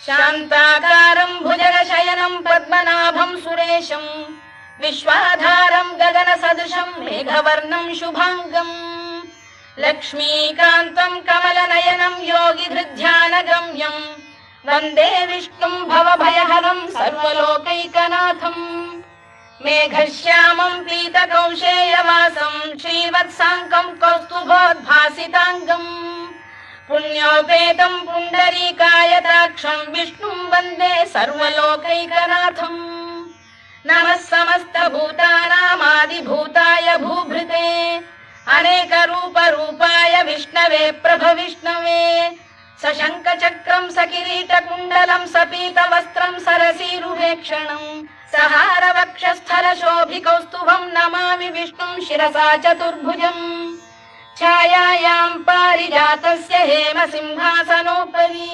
शान्ताकारं भुजगशयनं पद्मनाभं सुरेशं विश्वाधारं गगनसदृशं मेघवर्णं शुभांगं लक्ष्मीकान्तं कमलनयनं योगिधृध्यानगम्यं वन्दे विष्णुं भवभयहरं सर्वलोकैकनाथम् मेघश्यामं पीतकौशेयवासं श्रीवत्साङ्कं कौस्तुभोद्भासिताङ्गम् पुण्योपेतं पुण्डरीकायताक्षं विष्णुं वन्दे सर्वलोकैकनाथम् नमः समस्तभूतानामादिभूताय भूभृते अनेकरूपरूपाय विष्णवे प्रभविष्णवे सशङ्खचक्रं सकिरीटकुण्डलं सपीतवस्त्रं सरसीरुहेक्षणं सहारवक्षस्थलशोभिकौस्तुभं नमामि विष्णुं शिरसा चतुर्भुजम् छायायां पारिजातस्य हेमसिंहासनोपरि